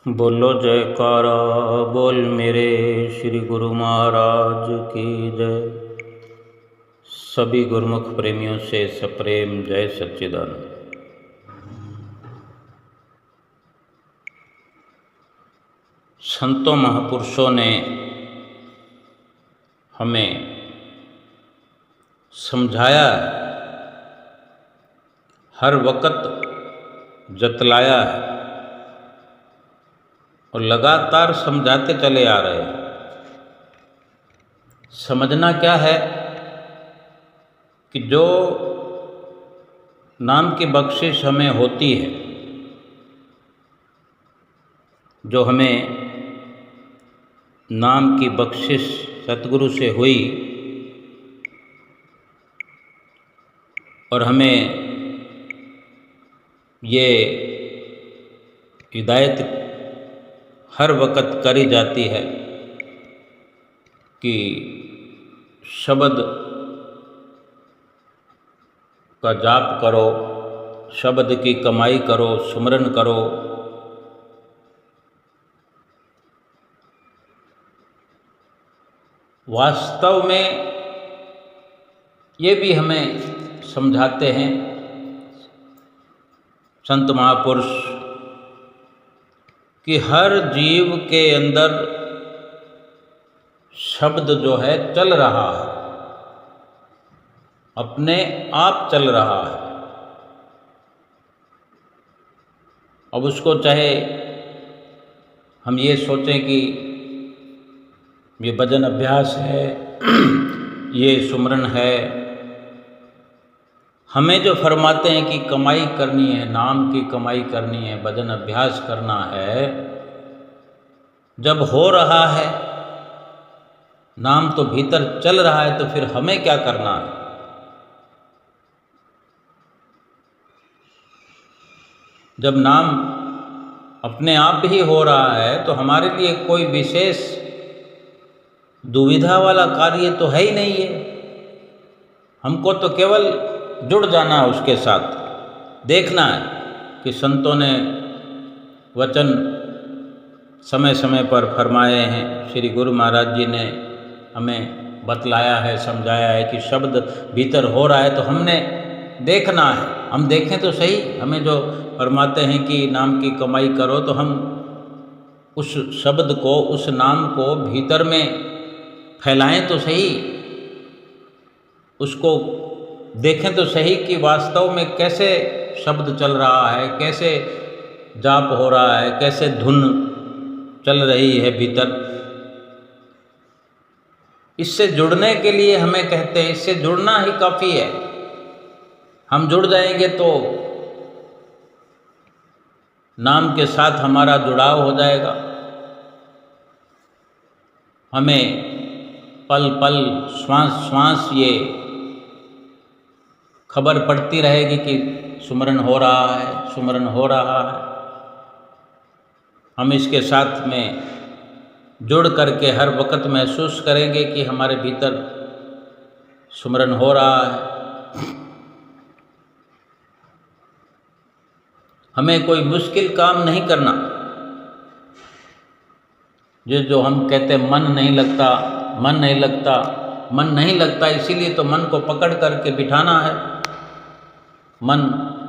बोलो जयकारा बोल मेरे श्री गुरु महाराज की जय। सभी गुरुमुख प्रेमियों से सप्रेम जय सच्चिदानंद। संतों महापुरुषों ने हमें समझाया, हर वक्त जतलाया है और लगातार समझाते चले आ रहे हैं। समझना क्या है कि जो नाम की बख्शिश हमें होती है, जो हमें नाम की बख्शिश सतगुरु से हुई और हमें ये हिदायत हर वक्त करी जाती है कि शब्द का जाप करो, शब्द की कमाई करो, सुमरन करो। वास्तव में ये भी हमें समझाते हैं संत महापुरुष कि हर जीव के अंदर शब्द जो है चल रहा है, अपने आप चल रहा है। अब उसको चाहे हम ये सोचें कि ये भजन अभ्यास है, ये सुमरन है, हमें जो फरमाते हैं कि कमाई करनी है, नाम की कमाई करनी है, भजन अभ्यास करना है, जब हो रहा है, नाम तो भीतर चल रहा है, तो फिर हमें क्या करना है? जब नाम अपने आप ही हो रहा है तो हमारे लिए कोई विशेष दुविधा वाला कार्य तो है ही नहीं है। हमको तो केवल जुड़ जाना है उसके साथ। देखना है कि संतों ने वचन समय समय पर फरमाए हैं, श्री गुरु महाराज जी ने हमें बतलाया है, समझाया है कि शब्द भीतर हो रहा है तो हमने देखना है। हम देखें तो सही, हमें जो फरमाते हैं कि नाम की कमाई करो, तो हम उस शब्द को, उस नाम को भीतर में फैलाएं तो सही, उसको देखें तो सही कि वास्तव में कैसे शब्द चल रहा है, कैसे जाप हो रहा है, कैसे धुन चल रही है भीतर। इससे जुड़ने के लिए हमें कहते हैं, इससे जुड़ना ही काफ़ी है। हम जुड़ जाएंगे तो नाम के साथ हमारा जुड़ाव हो जाएगा। हमें पल पल, श्वास श्वास ये खबर पड़ती रहेगी कि सुमरन हो रहा है, सुमरन हो रहा है। हम इसके साथ में जुड़ करके हर वक्त महसूस करेंगे कि हमारे भीतर सुमरन हो रहा है। हमें कोई मुश्किल काम नहीं करना। जो हम कहते हैं मन नहीं लगता, मन नहीं लगता, मन नहीं लगता, इसीलिए तो मन को पकड़ करके बिठाना है। मन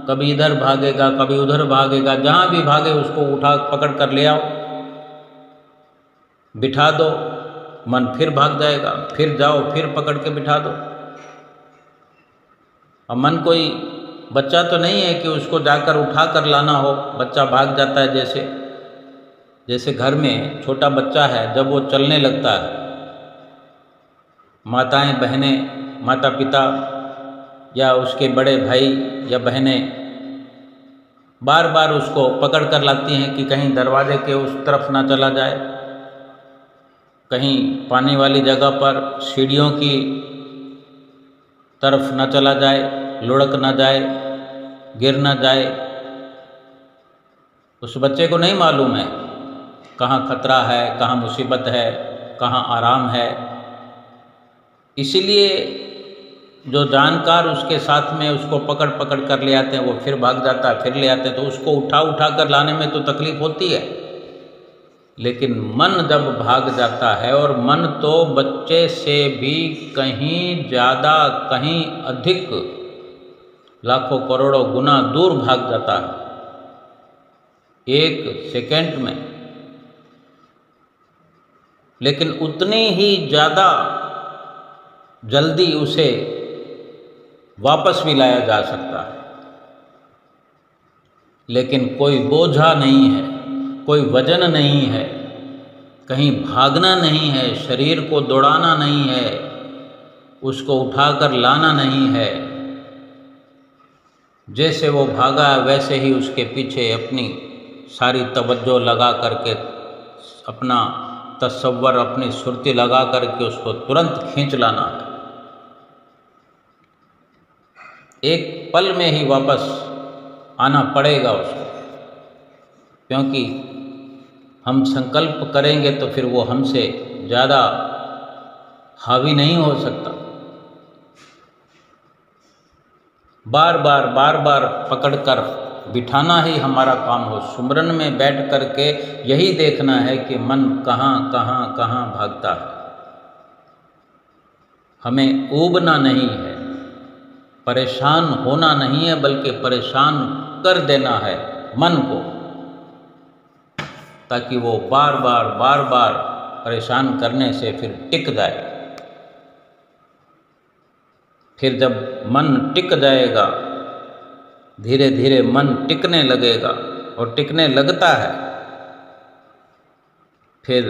कभी इधर भागेगा, कभी उधर भागेगा, जहाँ भी भागे उसको उठा पकड़ कर ले आओ, बिठा दो, मन फिर भाग जाएगा, फिर जाओ, फिर पकड़ के बिठा दो। अब मन कोई बच्चा तो नहीं है कि उसको जाकर उठा कर लाना हो, बच्चा भाग जाता है। जैसे घर में छोटा बच्चा है, जब वो चलने लगता है, माताएं बहनें, माता पिता या उसके बड़े भाई या बहनें बार बार उसको पकड़ कर लाती हैं कि कहीं दरवाजे के उस तरफ ना चला जाए, कहीं पानी वाली जगह पर सीढ़ियों की तरफ ना चला जाए, लुढ़क ना जाए, गिर ना जाए। उस बच्चे को नहीं मालूम है कहाँ खतरा है, कहाँ मुसीबत है, कहाँ आराम है। इसीलिए जो जानकार उसके साथ में उसको पकड़ पकड़ कर ले आते हैं, वो फिर भाग जाता है, फिर ले आते हैं, तो उसको उठा उठा कर लाने में तो तकलीफ होती है। लेकिन मन जब भाग जाता है, और मन तो बच्चे से भी कहीं ज़्यादा, कहीं अधिक, लाखों करोड़ों गुना दूर भाग जाता है एक सेकंड में, लेकिन उतनी ही ज़्यादा जल्दी उसे वापस भी लाया जा सकता है। लेकिन कोई बोझा नहीं है, कोई वजन नहीं है, कहीं भागना नहीं है, शरीर को दौड़ाना नहीं है, उसको उठाकर लाना नहीं है। जैसे वो भागा वैसे ही उसके पीछे अपनी सारी तवज्जो लगा करके, अपना तसव्वुर, अपनी सुरती लगा करके उसको तुरंत खींच लाना है। एक पल में ही वापस आना पड़ेगा उसको, क्योंकि हम संकल्प करेंगे तो फिर वो हमसे ज़्यादा हावी नहीं हो सकता। बार बार पकड़कर बिठाना ही हमारा काम हो। सुमरन में बैठ करके यही देखना है कि मन कहाँ कहाँ कहाँ भागता है। हमें ऊबना नहीं है, परेशान होना नहीं है, बल्कि परेशान कर देना है मन को, ताकि वो बार बार परेशान करने से फिर टिक जाए। फिर जब मन टिक जाएगा, धीरे धीरे मन टिकने लगेगा, और टिकने लगता है, फिर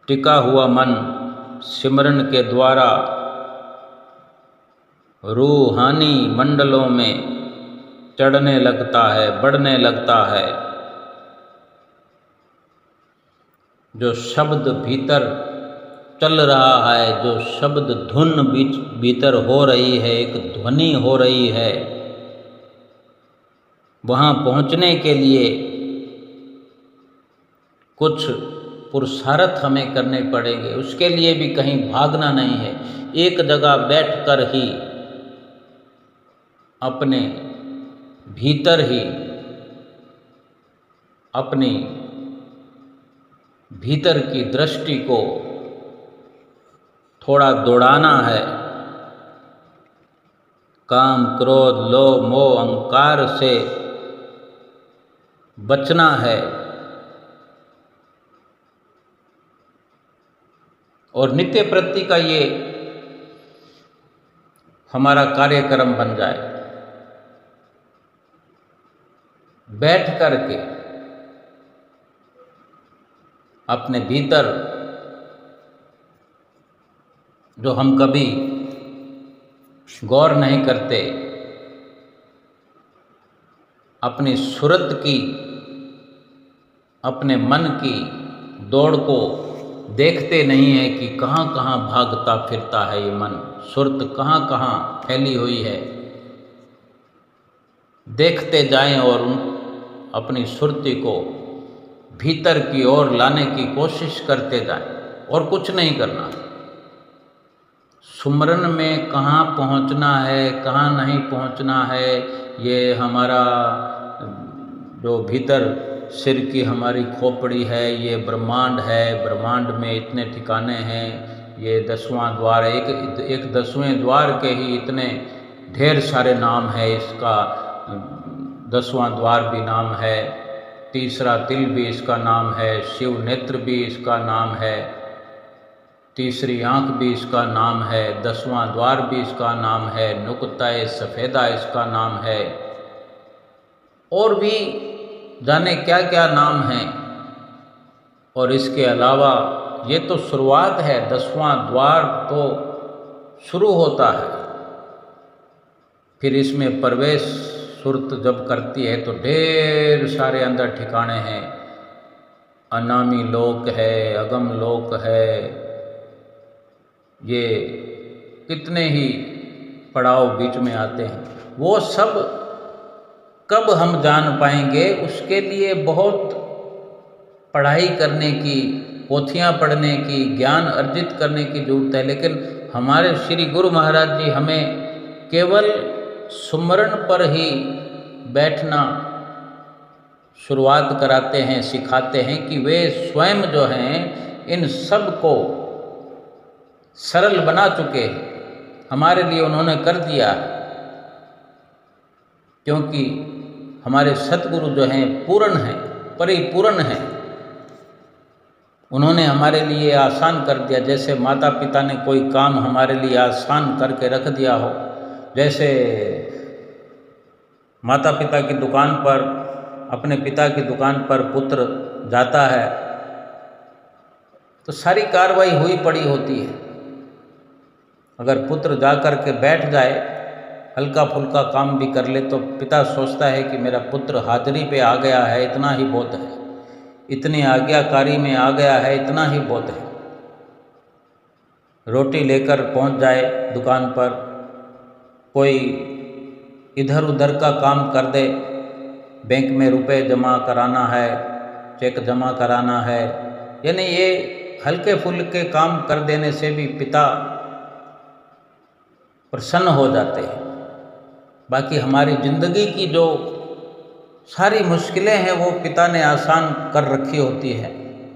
टिका हुआ मन सिमरन के द्वारा रूहानी मंडलों में चढ़ने लगता है, बढ़ने लगता है। जो शब्द भीतर चल रहा है, जो शब्द धुन भीतर हो रही है, एक ध्वनि हो रही है, वहाँ पहुँचने के लिए कुछ पुरुषार्थ हमें करने पड़ेंगे। उसके लिए भी कहीं भागना नहीं है, एक जगह बैठकर ही अपने भीतर ही अपनी भीतर की दृष्टि को थोड़ा दौड़ाना है। काम, क्रोध, लोभ, मोह, अहंकार से बचना है, और नित्य प्रति का ये हमारा कार्यक्रम बन जाए। बैठ करके अपने भीतर, जो हम कभी गौर नहीं करते, अपनी सूरत की, अपने मन की दौड़ को देखते नहीं है कि कहाँ कहाँ भागता फिरता है ये मन, सुरत कहाँ कहाँ फैली हुई है। देखते जाएं और अपनी सुरती को भीतर की ओर लाने की कोशिश करते जाएं, और कुछ नहीं करना। सुमरन में कहाँ पहुँचना है, कहाँ नहीं पहुँचना है, ये हमारा जो भीतर सिर की हमारी खोपड़ी है, ये ब्रह्मांड है, ब्रह्मांड में इतने ठिकाने हैं, ये 10वां द्वार, एक 10वें द्वार के ही इतने ढेर सारे नाम है। इसका 10वां द्वार भी नाम है, तीसरा तिल भी इसका नाम है, शिव नेत्र भी इसका नाम है, तीसरी आंख भी इसका नाम है, 10वां द्वार भी इसका नाम है, नुक्ता-ए सफ़ेदा इसका नाम है, और भी जाने क्या क्या नाम हैं। और इसके अलावा ये तो शुरुआत है, 10वां द्वार तो शुरू होता है। फिर इसमें प्रवेश सुरत जब करती है तो ढेर सारे अंदर ठिकाने हैं। अनामी लोक है, अगम लोक है, ये कितने ही पड़ाव बीच में आते हैं। वो सब कब हम जान पाएंगे, उसके लिए बहुत पढ़ाई करने की, पोथियाँ पढ़ने की, ज्ञान अर्जित करने की जरूरत है। लेकिन हमारे श्री गुरु महाराज जी हमें केवल सुमरन पर ही बैठना शुरुआत कराते हैं, सिखाते हैं कि वे स्वयं जो हैं इन सब को सरल बना चुके हैं, हमारे लिए उन्होंने कर दिया, क्योंकि हमारे सतगुरु जो हैं पूर्ण हैं, परिपूर्ण हैं। उन्होंने हमारे लिए आसान कर दिया, जैसे माता पिता ने कोई काम हमारे लिए आसान करके रख दिया हो। जैसे माता पिता की दुकान पर, अपने पिता की दुकान पर पुत्र जाता है तो सारी कार्रवाई हुई पड़ी होती है। अगर पुत्र जा कर के बैठ जाए, हल्का फुल्का काम भी कर ले, तो पिता सोचता है कि मेरा पुत्र हाजिरी पे आ गया है, इतना ही बहुत है, इतनी आज्ञाकारी में आ गया है, इतना ही बहुत है। रोटी लेकर पहुंच जाए दुकान पर, कोई इधर उधर का काम कर दे, बैंक में रुपए जमा कराना है, चेक जमा कराना है, यानी ये हल्के फुल्के काम कर देने से भी पिता प्रसन्न हो जाते हैं। बाकी हमारी ज़िंदगी की जो सारी मुश्किलें हैं वो पिता ने आसान कर रखी होती है।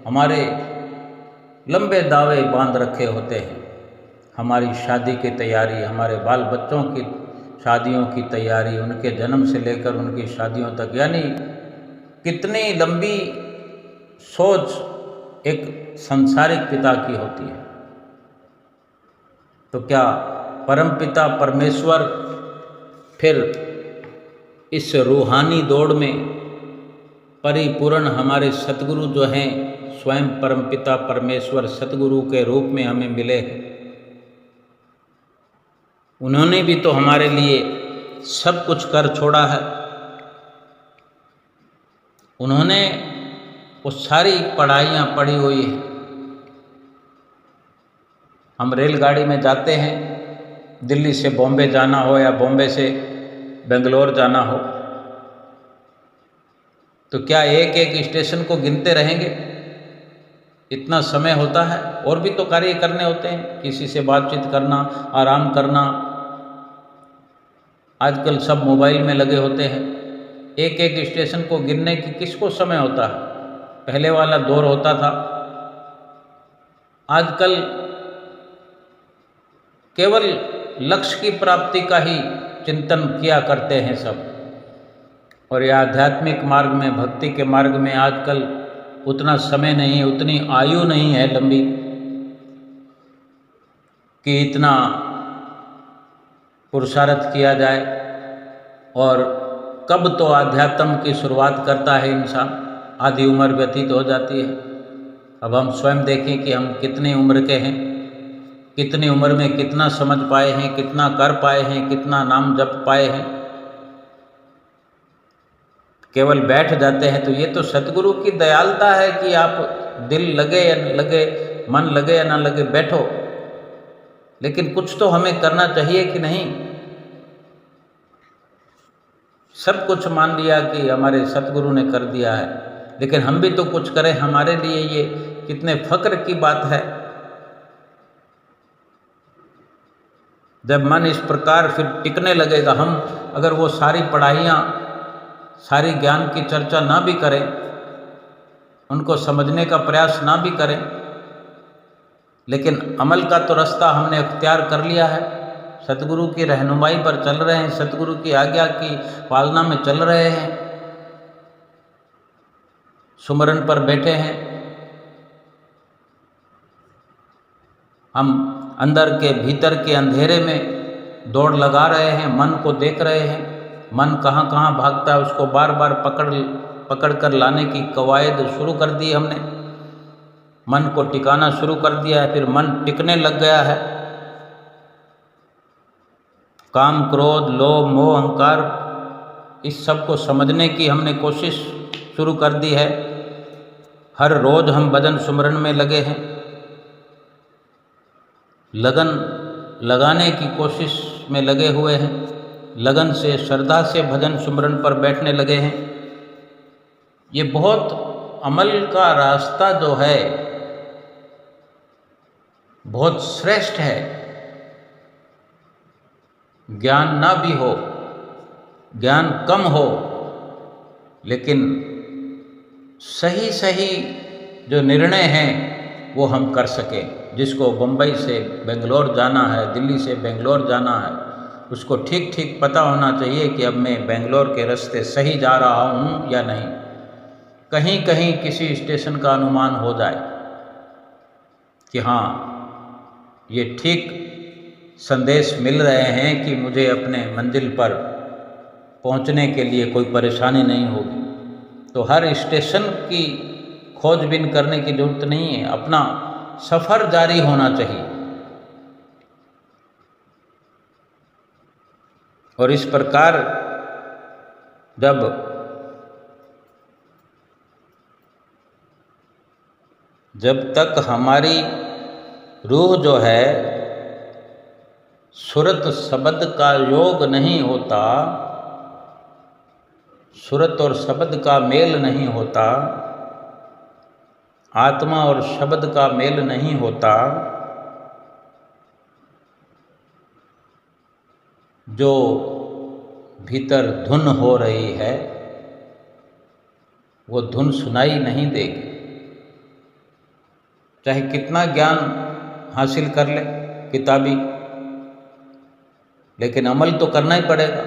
हमारे लंबे दावे बांध रखे होते हैं, हमारी शादी की तैयारी, हमारे बाल बच्चों की शादियों की तैयारी, उनके जन्म से लेकर उनकी शादियों तक, यानी कितनी लंबी सोच एक सांसारिक पिता की होती है। तो क्या परमपिता परमेश्वर फिर इस रूहानी दौड़ में परिपूर्ण हमारे सतगुरु जो हैं स्वयं परमपिता परमेश्वर सतगुरु के रूप में हमें मिले हैं। उन्होंने भी तो हमारे लिए सब कुछ कर छोड़ा है। उन्होंने वो सारी पढ़ाइयाँ पढ़ी हुई हैं। हम रेलगाड़ी में जाते हैं, दिल्ली से बॉम्बे जाना हो या बॉम्बे से बेंगलोर जाना हो, तो क्या एक एक स्टेशन को गिनते रहेंगे? इतना समय होता है, और भी तो कार्य करने होते हैं, किसी से बातचीत करना, आराम करना। आजकल सब मोबाइल में लगे होते हैं। एक एक स्टेशन को गिनने की किसको समय होता है? पहले वाला दौर होता था। आजकल केवल लक्ष्य की प्राप्ति का ही चिंतन किया करते हैं सब। और यह आध्यात्मिक मार्ग में, भक्ति के मार्ग में आजकल उतना समय नहीं, उतनी आयु नहीं है लंबी कि इतना पुरुषार्थ किया जाए। और कब तो आध्यात्म की शुरुआत करता है इंसान, आधी उम्र व्यतीत हो जाती है। अब हम स्वयं देखें कि हम कितनी उम्र के हैं, कितनी उम्र में कितना समझ पाए हैं, कितना कर पाए हैं, कितना नाम जप पाए हैं। केवल बैठ जाते हैं। तो ये तो सतगुरु की दयालुता है कि आप दिल लगे या न लगे, मन लगे या ना लगे, बैठो। लेकिन कुछ तो हमें करना चाहिए कि नहीं? सब कुछ मान लिया कि हमारे सतगुरु ने कर दिया है, लेकिन हम भी तो कुछ करें। हमारे लिए ये कितने फक्र की बात है। जब मन इस प्रकार फिर टिकने लगेगा, हम अगर वो सारी पढ़ाइयाँ, सारी ज्ञान की चर्चा ना भी करें, उनको समझने का प्रयास ना भी करें, लेकिन अमल का तो रास्ता हमने अख्तियार कर लिया है, सतगुरु की रहनुमाई पर चल रहे हैं, सतगुरु की आज्ञा की पालना में चल रहे हैं, सुमरन पर बैठे हैं। हम अंदर के भीतर के अंधेरे में दौड़ लगा रहे हैं, मन को देख रहे हैं। मन कहाँ कहाँ भागता है, उसको बार बार पकड़ कर लाने की कवायद शुरू कर दी हमने। मन को टिकाना शुरू कर दिया है, फिर मन टिकने लग गया है। काम, क्रोध, लोभ, मोह, अहंकार, इस सब को समझने की हमने कोशिश शुरू कर दी है। हर रोज हम भजन सुमरन में लगे हैं, लगन लगाने की कोशिश में लगे हुए हैं, लगन से, श्रद्धा से भजन सुमरन पर बैठने लगे हैं। ये बहुत अमल का रास्ता जो है बहुत श्रेष्ठ है। ज्ञान ना भी हो, ज्ञान कम हो, लेकिन सही सही जो निर्णय हैं वो हम कर सकें। जिसको बम्बई से बेंगलोर जाना है, दिल्ली से बेंगलोर जाना है, उसको ठीक ठीक पता होना चाहिए कि अब मैं बेंगलोर के रास्ते सही जा रहा हूँ या नहीं। कहीं कहीं किसी स्टेशन का अनुमान हो जाए कि हाँ, ये ठीक संदेश मिल रहे हैं कि मुझे अपने मंजिल पर पहुंचने के लिए कोई परेशानी नहीं होगी, तो हर स्टेशन की खोजबीन करने की जरूरत नहीं है, अपना सफ़र जारी होना चाहिए। और इस प्रकार जब तक हमारी रूह जो है सुरत शब्द का योग नहीं होता, सुरत और शब्द का मेल नहीं होता, आत्मा और शब्द का मेल नहीं होता, जो भीतर धुन हो रही है वो धुन सुनाई नहीं देगी। चाहे कितना ज्ञान हासिल कर ले किताबी, लेकिन अमल तो करना ही पड़ेगा।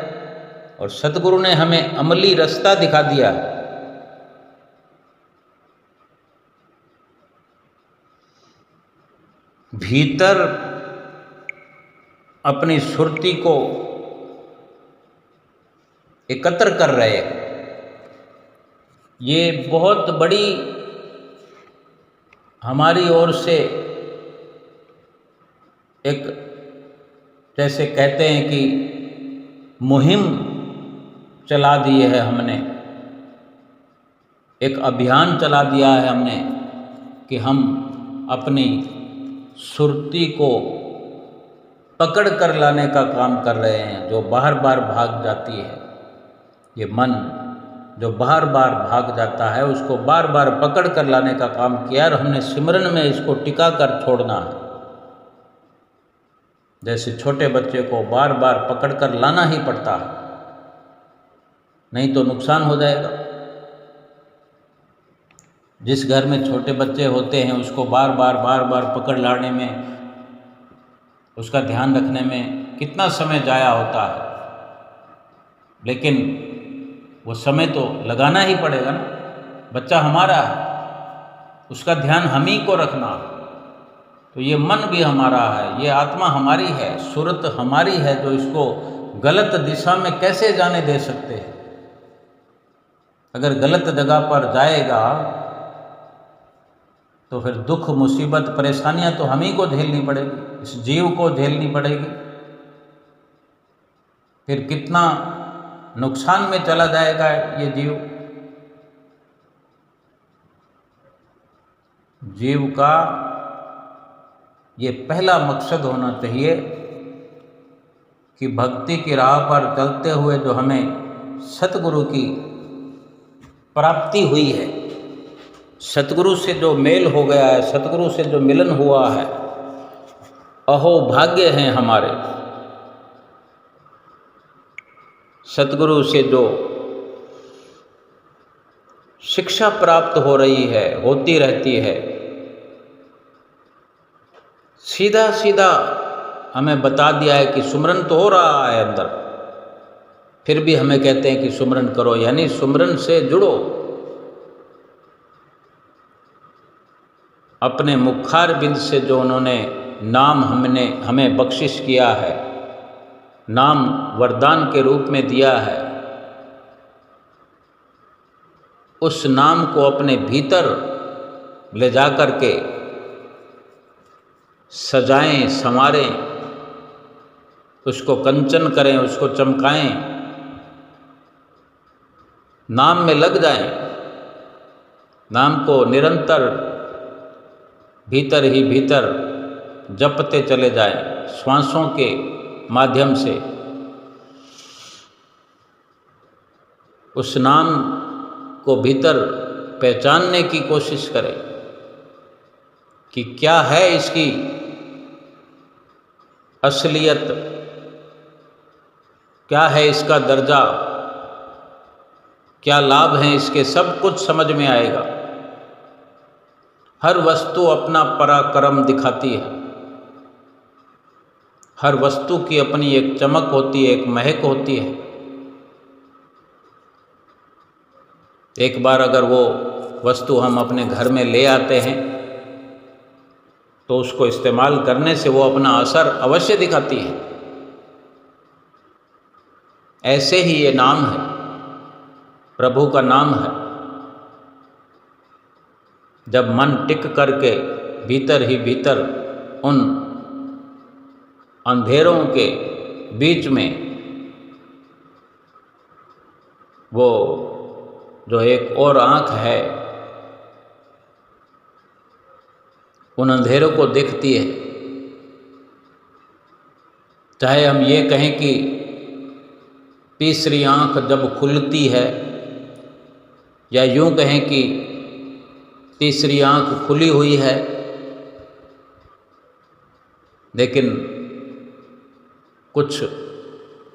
और सतगुरु ने हमें अमली रास्ता दिखा दिया है। भीतर अपनी सुरती को एकत्र कर रहे हैं। ये बहुत बड़ी हमारी ओर से एक, जैसे कहते हैं कि मुहिम चला दी है हमने, एक अभियान चला दिया है हमने कि हम अपनी सुरती को पकड़ कर लाने का काम कर रहे हैं। जो बार बार भाग जाती है, ये मन जो बार बार भाग जाता है, उसको बार बार पकड़ कर लाने का काम किया और हमने सिमरन में इसको टिका कर छोड़ना है। जैसे छोटे बच्चे को बार बार पकड़ कर लाना ही पड़ता है, नहीं तो नुकसान हो जाएगा। जिस घर में छोटे बच्चे होते हैं उसको बार बार पकड़ लाने में, उसका ध्यान रखने में कितना समय जाया होता है, लेकिन वो समय तो लगाना ही पड़ेगा ना। बच्चा हमारा है, उसका ध्यान हम ही को रखना। तो ये मन भी हमारा है, ये आत्मा हमारी है, सुरत हमारी है, जो इसको गलत दिशा में कैसे जाने दे सकते हैं। अगर गलत जगह पर जाएगा तो फिर दुख मुसीबत परेशानियां तो हम ही को झेलनी पड़ेगी, इस जीव को झेलनी पड़ेगी। फिर कितना नुकसान में चला जाएगा ये जीव। जीव का ये पहला मकसद होना चाहिए कि भक्ति की राह पर चलते हुए जो हमें सतगुरु की प्राप्ति हुई है, सतगुरु से जो मेल हो गया है, सतगुरु से जो मिलन हुआ है, अहो भाग्य हैं हमारे। सतगुरु से जो शिक्षा प्राप्त हो रही है, होती रहती है, सीधा सीधा हमें बता दिया है कि सुमरन तो हो रहा है अंदर, फिर भी हमें कहते हैं कि सुमरन करो, यानी सुमरन से जुड़ो। अपने मुखार बिंद से जो उन्होंने नाम हमें बख्शिश किया है, नाम वरदान के रूप में दिया है, उस नाम को अपने भीतर ले जा कर के सजाएं, संवारें, उसको कंचन करें, उसको चमकाएं, नाम में लग जाएं, नाम को निरंतर भीतर ही भीतर जपते चले जाएं, श्वासों के माध्यम से उस नाम को भीतर पहचानने की कोशिश करें कि क्या है इसकी असलियत, क्या है इसका दर्जा, क्या लाभ हैं इसके, सब कुछ समझ में आएगा। हर वस्तु अपना पराक्रम दिखाती है, हर वस्तु की अपनी एक चमक होती है, एक महक होती है। एक बार अगर वो वस्तु हम अपने घर में ले आते हैं तो उसको इस्तेमाल करने से वो अपना असर अवश्य दिखाती है। ऐसे ही ये नाम है, प्रभु का नाम है। जब मन टिक करके भीतर ही भीतर उन अंधेरों के बीच में वो जो एक और आँख है उन अंधेरों को देखती है, चाहे हम ये कहें कि तीसरी आँख जब खुलती है, या यूँ कहें कि तीसरी आँख खुली हुई है, लेकिन कुछ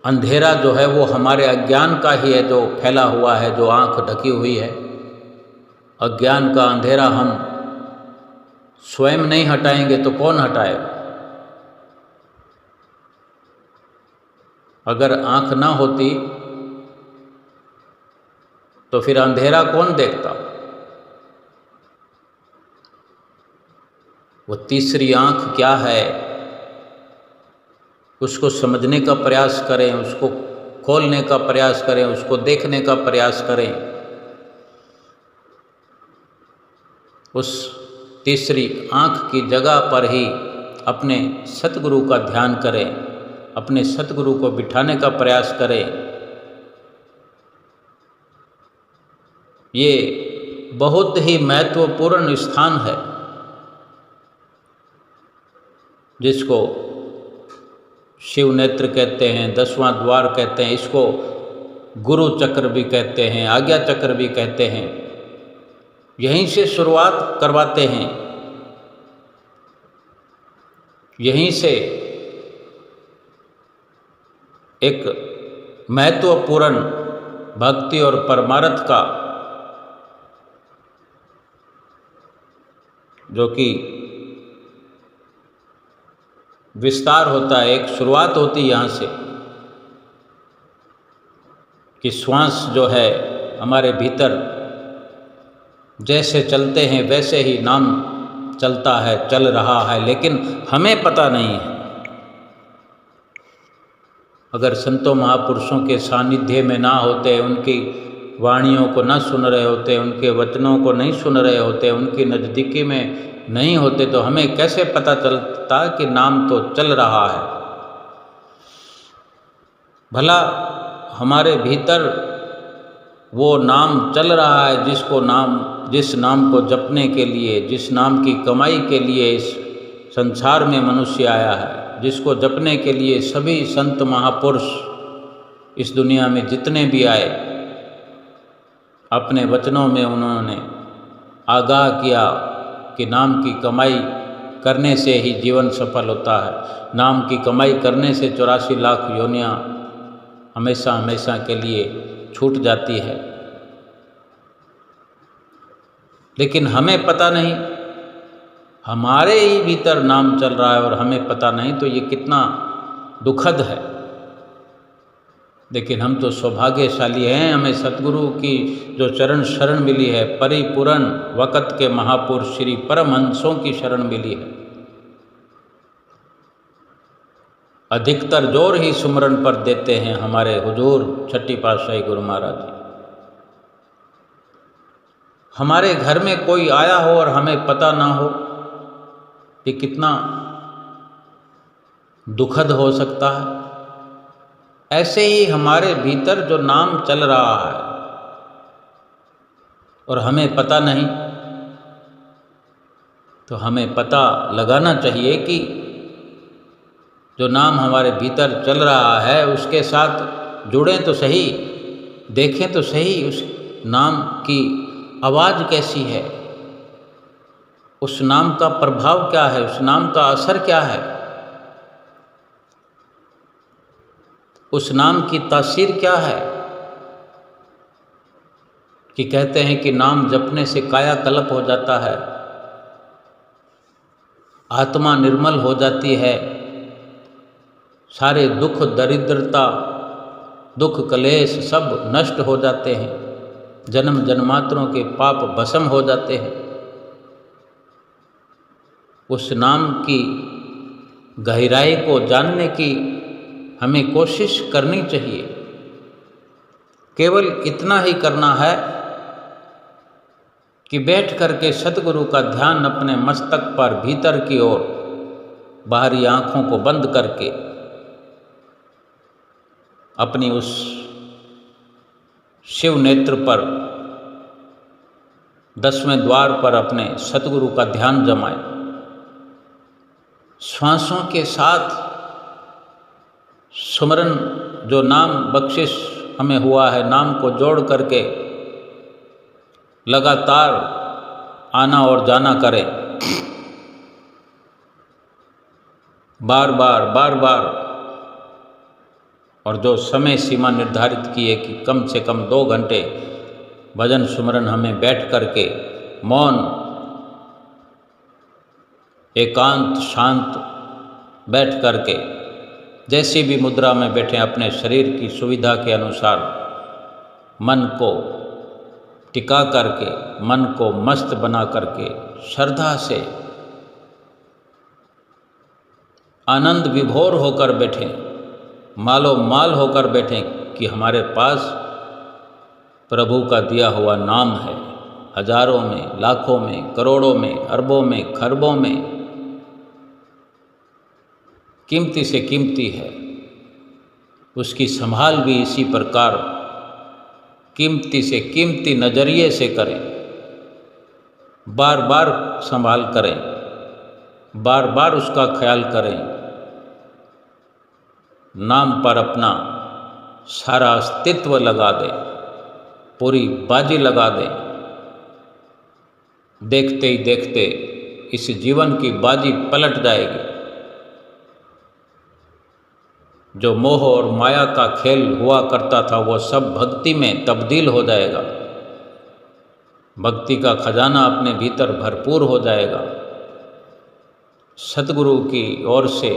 अंधेरा जो है वो हमारे अज्ञान का ही है जो फैला हुआ है, जो आँख ढकी हुई है। अज्ञान का अंधेरा हम स्वयं नहीं हटाएंगे तो कौन हटाएगा? अगर आँख ना होती तो फिर अंधेरा कौन देखता? वो तीसरी आँख क्या है, उसको समझने का प्रयास करें, उसको खोलने का प्रयास करें, उसको देखने का प्रयास करें। उस तीसरी आँख की जगह पर ही अपने सतगुरु का ध्यान करें, अपने सतगुरु को बिठाने का प्रयास करें। ये बहुत ही महत्वपूर्ण स्थान है जिसको शिव नेत्र कहते हैं, 10वां द्वार कहते हैं, इसको गुरु चक्र भी कहते हैं, आज्ञा चक्र भी कहते हैं। यहीं से शुरुआत करवाते हैं, यहीं से एक महत्वपूर्ण भक्ति और परमार्थ का जो कि विस्तार होता है, एक शुरुआत होती है यहाँ से कि श्वास जो है हमारे भीतर जैसे चलते हैं वैसे ही नाम चलता है, चल रहा है, लेकिन हमें पता नहीं है। अगर संतों महापुरुषों के सानिध्य में ना होते, उनकी वाणियों को ना सुन रहे होते, उनके वचनों को नहीं सुन रहे होते, उनकी नज़दीकी में नहीं होते, तो हमें कैसे पता चलता कि नाम तो चल रहा है। भला हमारे भीतर वो नाम चल रहा है जिस नाम को जपने के लिए, जिस नाम की कमाई के लिए इस संसार में मनुष्य आया है, जिसको जपने के लिए सभी संत महापुरुष इस दुनिया में जितने भी आए, अपने वचनों में उन्होंने आगाह किया कि नाम की कमाई करने से ही जीवन सफल होता है। नाम की कमाई करने से 84 लाख योनियाँ हमेशा हमेशा के लिए छूट जाती है। लेकिन हमें पता नहीं, हमारे ही भीतर नाम चल रहा है और हमें पता नहीं, तो ये कितना दुखद है। लेकिन हम तो सौभाग्यशाली हैं, हमें सतगुरु की जो चरण शरण मिली है, परिपूर्ण वक़्त के महापुरुष श्री परमहंसों की शरण मिली है। अधिकतर जोर ही सुमरन पर देते हैं हमारे हुजूर छठी पातशाही गुरु महाराज जी। हमारे घर में कोई आया हो और हमें पता ना हो, ये कितना दुखद हो सकता है। ऐसे ही हमारे भीतर जो नाम चल रहा है और हमें पता नहीं, तो हमें पता लगाना चाहिए कि जो नाम हमारे भीतर चल रहा है उसके साथ जुड़ें तो सही, देखें तो सही उस नाम की आवाज़ कैसी है, उस नाम का प्रभाव क्या है, उस नाम का असर क्या है, उस नाम की तासीर क्या है। कि कहते हैं कि नाम जपने से कायाकल्प हो जाता है, आत्मा निर्मल हो जाती है, सारे दुख दरिद्रता दुख कलेश सब नष्ट हो जाते हैं, जन्म जन्मांतरों के पाप भस्म हो जाते हैं। उस नाम की गहराई को जानने की हमें कोशिश करनी चाहिए। केवल इतना ही करना है कि बैठ करके सतगुरु का ध्यान अपने मस्तक पर भीतर की ओर, बाहरी आँखों को बंद करके अपनी उस शिव नेत्र पर 10वें द्वार पर अपने सतगुरु का ध्यान जमाएं। श्वासों के साथ सुमरन, जो नाम बख्शिश हमें हुआ है, नाम को जोड़ करके लगातार आना और जाना करें, बार बार। और जो समय सीमा निर्धारित की है कि कम से कम 2 घंटे भजन सुमरन हमें बैठ करके मौन एकांत शांत बैठ करके जैसी भी मुद्रा में बैठें, अपने शरीर की सुविधा के अनुसार मन को टिका करके, मन को मस्त बना करके श्रद्धा से आनंद विभोर होकर बैठें, मालो माल होकर बैठें कि हमारे पास प्रभु का दिया हुआ नाम है। हजारों में, लाखों में, करोड़ों में, अरबों में, खरबों में कीमती से कीमती है। उसकी संभाल भी इसी प्रकार कीमती से कीमती नज़रिए से करें, बार बार संभाल करें, बार बार उसका ख्याल करें, नाम पर अपना सारा अस्तित्व लगा दें, पूरी बाजी लगा दें। देखते ही देखते इस जीवन की बाजी पलट जाएगी। जो मोह और माया का खेल हुआ करता था वो सब भक्ति में तब्दील हो जाएगा। भक्ति का खजाना अपने भीतर भरपूर हो जाएगा। सतगुरु की ओर से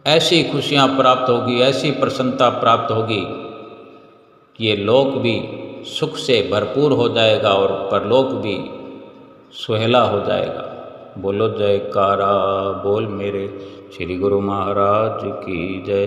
ऐसी खुशियाँ प्राप्त होगी, ऐसी प्रसन्नता प्राप्त होगी कि ये लोक भी सुख से भरपूर हो जाएगा और परलोक भी सुहेला हो जाएगा। बोलो जयकारा बोल मेरे श्री गुरु महाराज की जय।